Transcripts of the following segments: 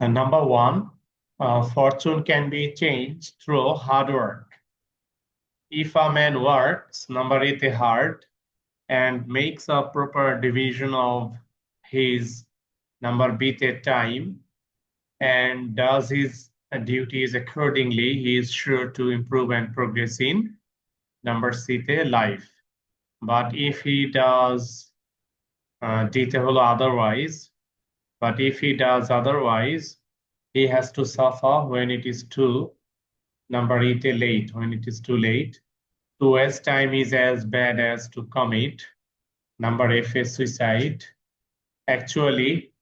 And number one, fortune can be changed through hard work. If a man works, number eight, hard, and makes a proper division of his number B time and does his duties accordingly, he is sure to improve and progress in number C life. But if he does otherwise, he has to suffer when it is too number eight late. When it is too late, to waste time is as bad as to commit number F is suicide. Actually,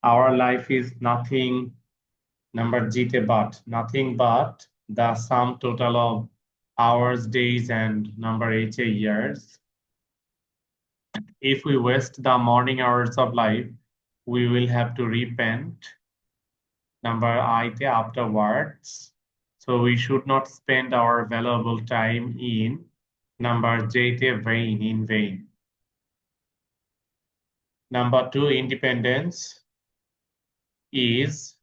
our life is nothing number G but nothing but the sum total of hours, days, and number H years. If we waste the morning hours of life, we will have to repent number I afterwards. So we should not spend our valuable time in number J in vain. Number two, independence is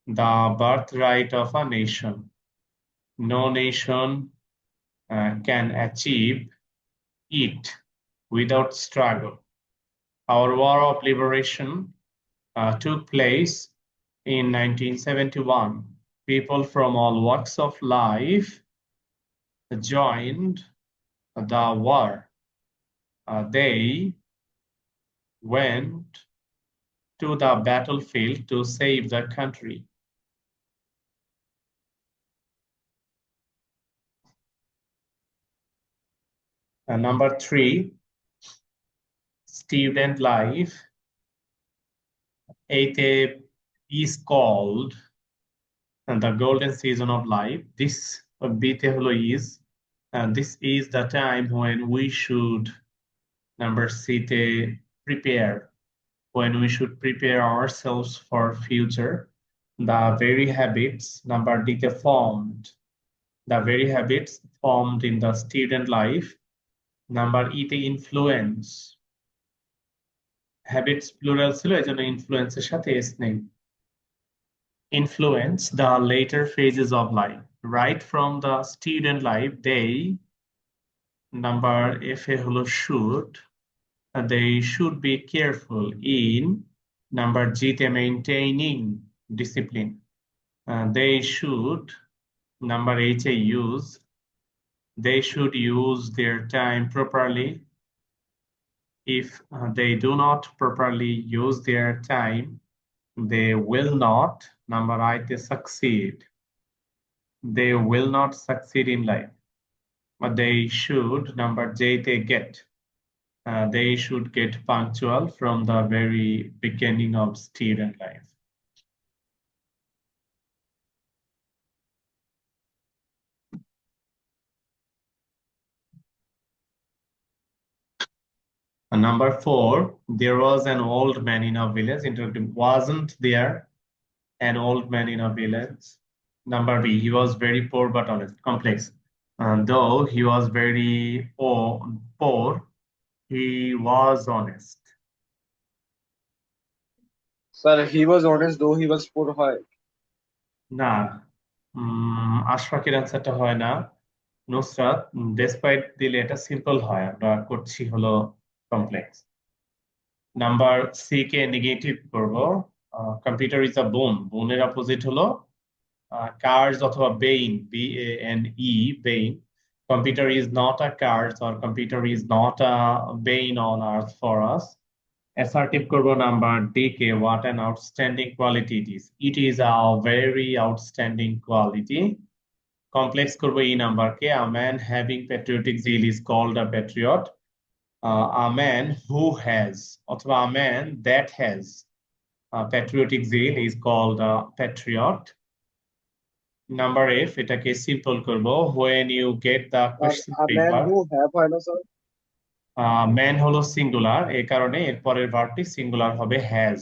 the birthright of a nation. No nation can achieve it without struggle. Our War of Liberation took place in 1971. People from all walks of life joined the war. They went to the battlefield to save the country. Number three, student life. It is called the golden season of life. This is the time when we should number C prepare. When we should prepare ourselves for future. The very habits number D formed. The very habits formed in the student life. Number E influence. Habits plural ছিল এজন্য influence এর সাথে s নেই. Influence the later phases of life. Right from the student life, they number F হলো should. They should be careful in number G maintaining discipline. They should number H use. They should use their time properly. If they do not properly use their time, they will not number I succeed. They will not succeed in life. But they should number J get. They should get punctual from the very beginning of student life. Number four, there was an old man in a village. Wasn't there an old man in a village? Number B, he was very poor but honest. Complex. Though he was very poor, he was honest. Sir, he was honest though he was poor. না, আশফাকের অ্যান্সারটা হয় না। Nusrat despite দিলে এটা simple হয়, আমরা করছি হলো complex. Number C K negative করব। কম্পিউটার ইজ আ বোন, বোনের অপোজিট হলো কার্স অথবা বেইন, BANE, Ben. Computer is not a curse or computer is not a bane on earth for us. Assertive করব number D K, what an outstanding quality it is. It is a very outstanding quality. Complex করব E number K, a man having patriotic zeal is called a patriot. A man who has অথবা a man that has patriotic zeal is called a patriot. Number F, এটাকে simple করব, when you get the question paper. Man হলো singular, এই কারণে এর পরের ভার্বটি singular হবে has.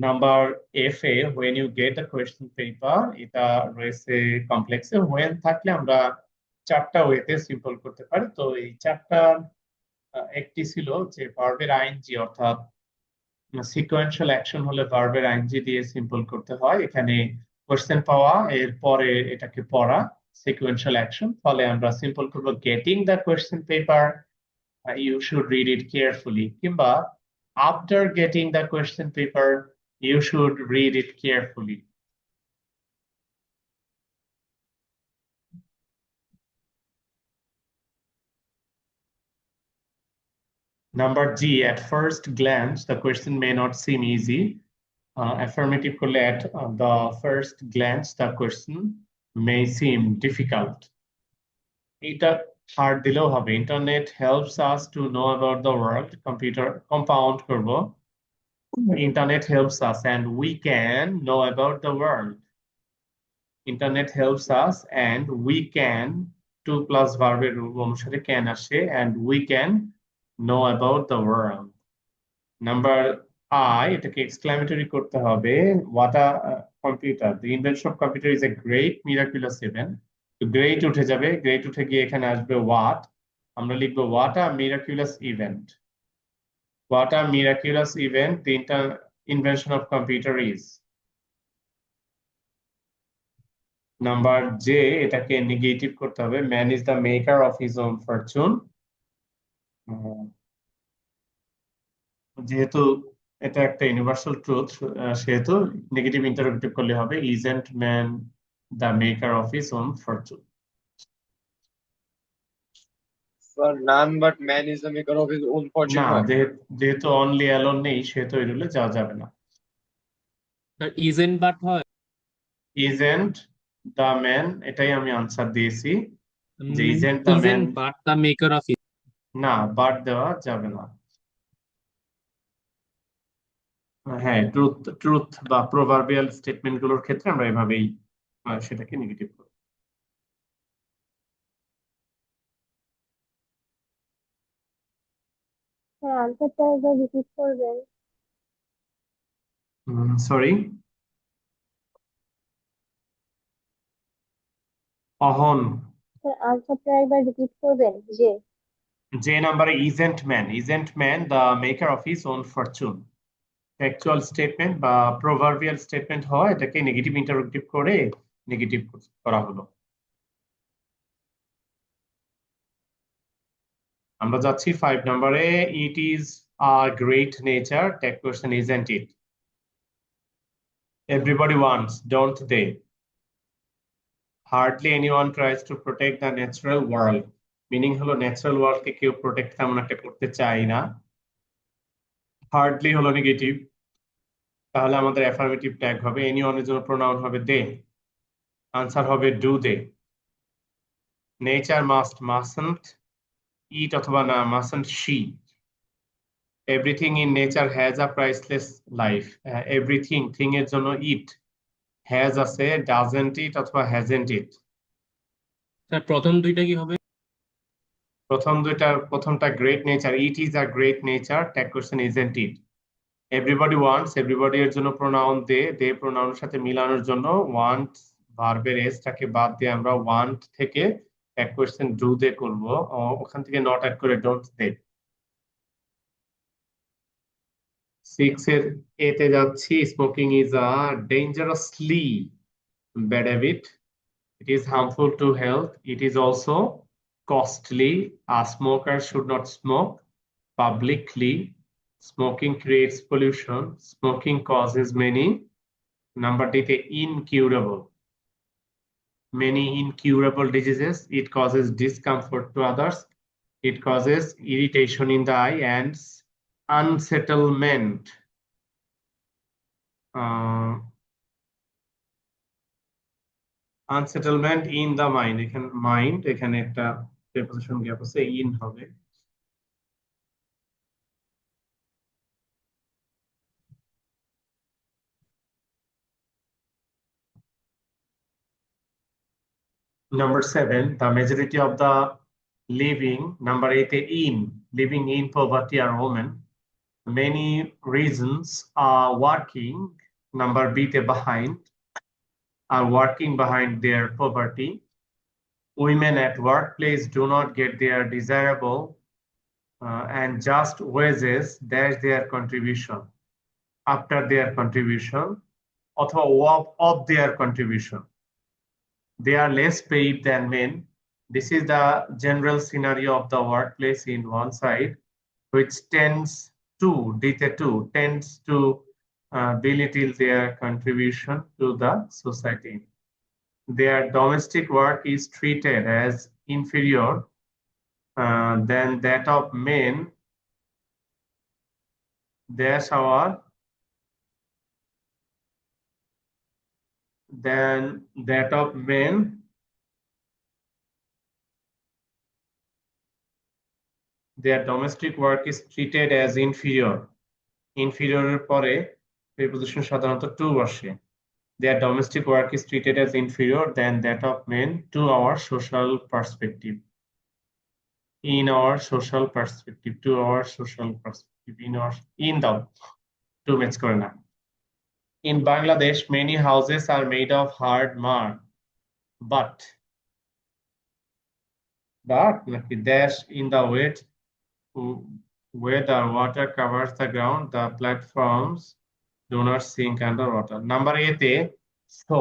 Number F A, when you get the question paper, এটা রয়েছে কমপ্লেক্সে। when থাকলে আমরা চারটা ওয়েতে সিম্পল করতে পারি। তো এই চারটা একটি ছিল যে ভার্বের আইএনজি অর্থাৎ সিকোয়েন্সিয়াল অ্যাকশন হলে ভার্বের আইএনজি দিয়ে সিম্পল করতে হয়। এখানে কোশ্চেন পাওয়া, এর পরে এটাকে পড়া, সিকোয়েন্সিয়াল অ্যাকশন। ফলে আমরা সিম্পল করব getting the question paper, you should read it carefully, কিংবা after getting the question paper you should read it carefully. Number G, at first glance, the question may not seem easy. Affirmative করলে at the first glance, the question may seem difficult. এটা hard দিলেও হবে। Internet helps us to know about the world, computer compound করব, internet helps us and we can know about the world. Internet helps us and we can, to plus ভার্বের rule অনুসারে can আসে, and we can know about the world. Number I, এটাকে exclamatory করতে হবে। What a computer, the invention of computer is a great miraculous event. তো great উঠে যাবে, great উঠে গিয়ে এখানে আসবে হোয়াট, আমরা লিখবো what a miraculous event. What a miraculous event the invention of computer is. Number J, এটাকে নেগেটিভ করতে হবে। Man is the maker of his own fortune. যেহেতু এটা একটা ইউনিভার্সাল ট্রুথ, সেহেতু নেগেটিভ ইন্টারোগেটিভ করলে হবে isn't man the maker of his own fortune. Sir, none but man is the maker of his own না, fortune হয়। যেহেতু only alone নেই, সেহেতু এই রুলে যাওয়া যাবে না। ইজেন্ট বাট হয়। ইজন্ট দ্য ম্যান, এটাই আমি আনসার দিয়েছি যে isn't the man. Isn't but the maker of it. না, বাট দেওয়া যাবে না। হ্যাঁ, ট্রুথ ট্রুথ বা প্রভার্বিয়াল স্টেটমেন্ট গুলোর ক্ষেত্রে আমরা এভাবেই সেটাকে নেগেটিভ করি। স্যার আনসারটা একবার রিপিট করবেন? সরি, অহন, স্যার আনসারটা একবার রিপিট করবেন? যে নাম্বারে isn't man the maker of his own fortune, actual statement বা প্রভার্বিয়াল স্টেটমেন্ট হয়, এটাকে নেগেটিভ ইন্টারোগেটিভ করে নেগেটিভ করা হলো। আমরা যাচ্ছি 5 নম্বরে। It is a great nature, tag question isn't it. Everybody wants, don't they? Hardly anyone tries to protect the natural world. Meaning হলো ন্যাচারাল ওয়ার্ল্ডকে কেউ প্রোটেক্ট তেমন একটা করতে চায় না। হার্ডলি হলো নেগেটিভ, তাহলে আমাদের অ্যাফার্মেটিভ ট্যাগ হবে। এনিওয়ানের জন্য প্রোনাউন হবে দে, আনসার হবে do they. Nature mustn't it, অথবা না mustn't she. Everything in nature has a priceless life. Everything, thing এর জন্য ইট, হ্যাজ আছে, ডাজেন্ট ইট অথবা হ্যাজেন্ট ইট। স্যার প্রথম দুইটা কি হবে? প্রথমটা great nature, it is a great nature, tag question isn't it. Everybody wants, everybody এর জন্য প্রোনাউন দে, দে প্রোনাউনের সাথে মিলানোর জন্য ওয়ান্ট ভার্বের এসটাকে বাদ দিয়ে আমরা ওয়ান্ট থেকে ট্যাগ কোয়েশ্চেন ডু দে করব, ওখান থেকে নট অ্যাড করে ডোন্ট দে। 6 এর এতে যাচ্ছি। Smoking is a dangerously bad habit, it is harmful to health, it is also costly, a smoker should not smoke publicly, smoking creates pollution, smoking causes many, number D তে incurable, many incurable diseases, it causes discomfort to others, it causes irritation in the eye and unsettlement. Unsettlement in the mind, এখানে mind, এখানে একটা preposition gap আছে, in হবে। Number 7, the majority of the living, number 8 in living in poverty are women, many reasons are working, number B তে behind, are working behind their poverty, women at workplace do not get their desirable and just wages, that's their contribution. after their contribution অথবা of their contribution. They are less paid than men. This is the general scenario of the workplace in one side, which tends to belittle their contribution to the society. Their domestic work is treated as inferior than that of men. That's our than that of men. Their domestic work is treated as inferior. Inferior এর পরে preposition সাধারণত to বসে। Their domestic work is treated as inferior than that of men to our social perspective. In our social perspective, to our social perspective, in the to match করে না। In Bangladesh, many houses are made of hard mud, but নাকি dash in the wet weather water covers the ground, the platforms do not sink underwater. Number 8 তে so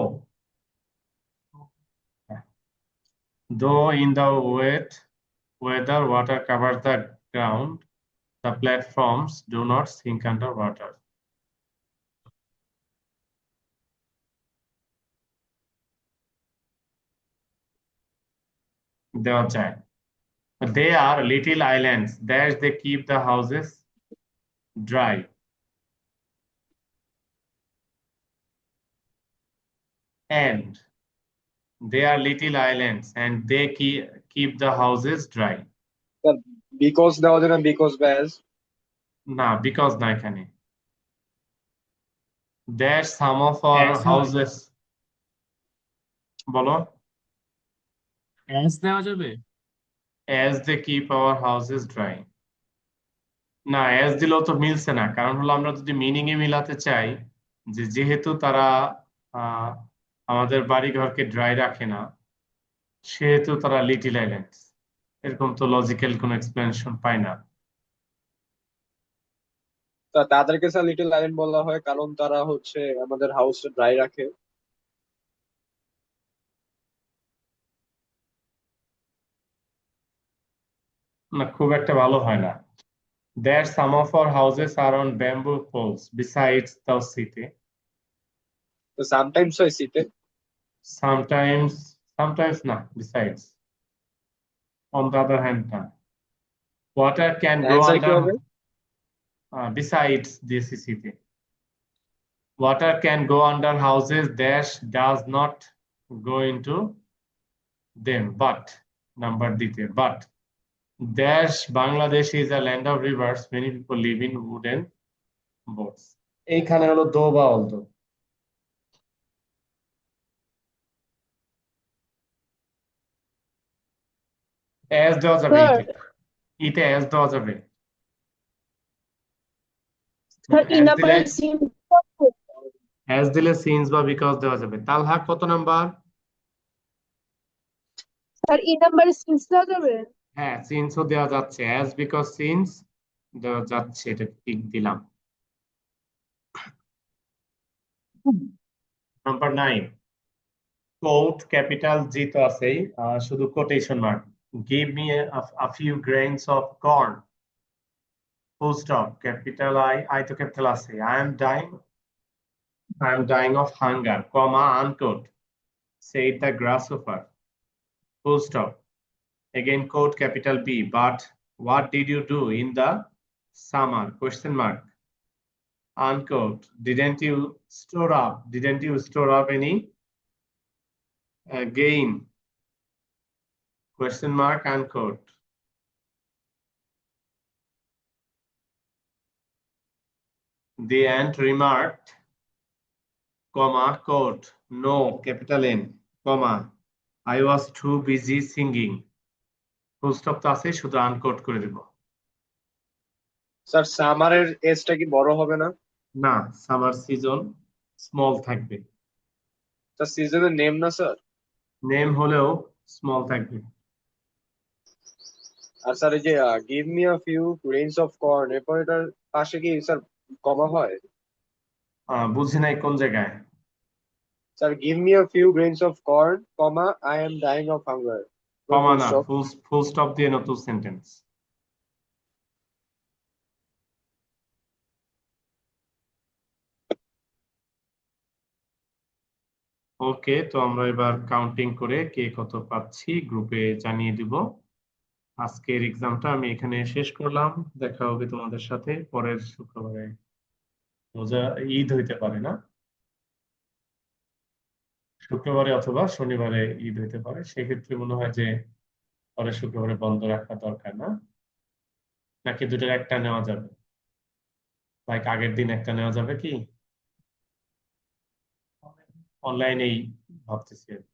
though in the wet weather water covers the ground, the platforms do not sink underwater. দেওয়া যায়। They are little islands that they keep the houses dry. And they are little islands and they keep the houses dry. Sir because দেওয়া যায় না, because ব্যাস। না, because না এখানে। That some of our As হয়। houses বলো as দেওয়া যাবে? as they keep our houses dry. না, as দিলেও তো মিলছে না, কারণ হলো আমরা যদি মিনিং এ মিলাতে চাই যে যেহেতু তারা আমাদের বাড়ি ঘরকে ড্রাই রাখে না, সেহেতু তারা লিটল আইল্যান্ডস, এরকম তো লজিক্যাল কোনো এক্সপ্লেনেশন পাই না। তা তাদেরকে স্যার লিটল আইল্যান্ড বলা হয় কারণ তারা হচ্ছে আমাদের হাউসটা ড্রাই রাখে। না, খুব একটা ভালো হয় না। There some of our houses are on bamboo poles besides the city. তো সামটাইমস হয় সিতে। Sometimes না, besides. On the other hand, না। Water can go অ্যান্সার কি under হবে? besides the city. Water can go under houses that does not go into them, but number দ্বিতীয় but Dash Bangladesh is a land of rivers. Many people live in wooden boats. এইখানে হলো দো বা although. as দেওয়া যাবে sir ইতে as দেওয়া যাবে। স্যার ই as নাম্বারে দিলে সিম as দিলে since বা because দেওয়া যাবে। তালহা কত নাম্বার? স্যার ই নাম্বারে সিন্স দেওয়া যাবে? হ্যাঁ, since ও দেওয়া যাচ্ছে, as because since দেওয়া যাচ্ছে, এটা ঠিক দিলাম। নাম্বার 9 কোট ক্যাপিটাল জি তো আছেই, শুধু quotation mark. Give me a few grains of corn, full stop, capital I তো ক্যাপিটাল আছে। I am dying of hunger, comma, unquote, said the grasshopper, full stop. Again quote capital B, but what did you do in the summer, question mark, unquote. Didn't you store up any gain, question mark, unquote. The ant remarked, comma, quote, no, capital N, comma, I was too busy singing, full stop তো আছে, শুধু unquote করে দেব। Sir সামারের এজটা কি বড় হবে না? না, summer season small থাকবে। স্যার সিজনের নেম না স্যার? নেম হলেও স্মল থাকবে। আর স্যার এই যে give me a few grains of corn, এরপর এটার পাশে কি স্যার কমা হয়? বুঝি নাই কোন জায়গায়। Sir give me a few grains of corn comma I am dying of hunger, comma full না, স্টপ। ফুল ফুল স্টপ দিয়ে নতুন সেন্টেন্স। ওকে, তো আমরা এবার কাউন্টিং করে কে কত পাচ্ছি গ্রুপে জানিয়ে দিব। আজকের এক্সামটা আমি এখানে শেষ করলাম। দেখা হবে তোমাদের সাথে পরের শুক্রবারে। রোজা ঈদ হইতে পারে না, শুক্রবারে অথবা শনিবারে ঈদ হইতে পারে, সেক্ষেত্রে মনে হয় যে পরের শুক্রবারে বন্ধ রাখা দরকার না, নাকি দুটোর একটা নেওয়া যাবে? লাইক আগের দিন একটা নেওয়া যাবে কি? অনলাইনেই ভাবতেছি আর কি।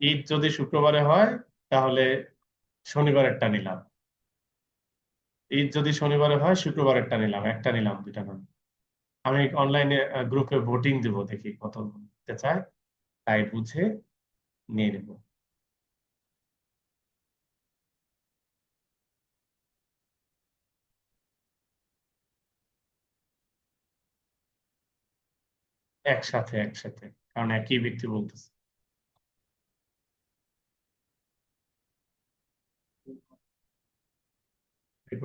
ঈদ যদি শুক্রবারে হয় তাহলে শনিবারেরটা নিলাম, ঈদ যদি শনিবারে হয় শুক্রবারেরটা নিলাম, একটা নিলাম, দুইটা না। আমি অনলাইনে গ্রুপে ভোটিং দিব, দেখি কত দিতে চায়, তাই বুঝে নিয়ে নেব। একসাথে একসাথে, কারণ একই ব্যক্তি বলতেছে।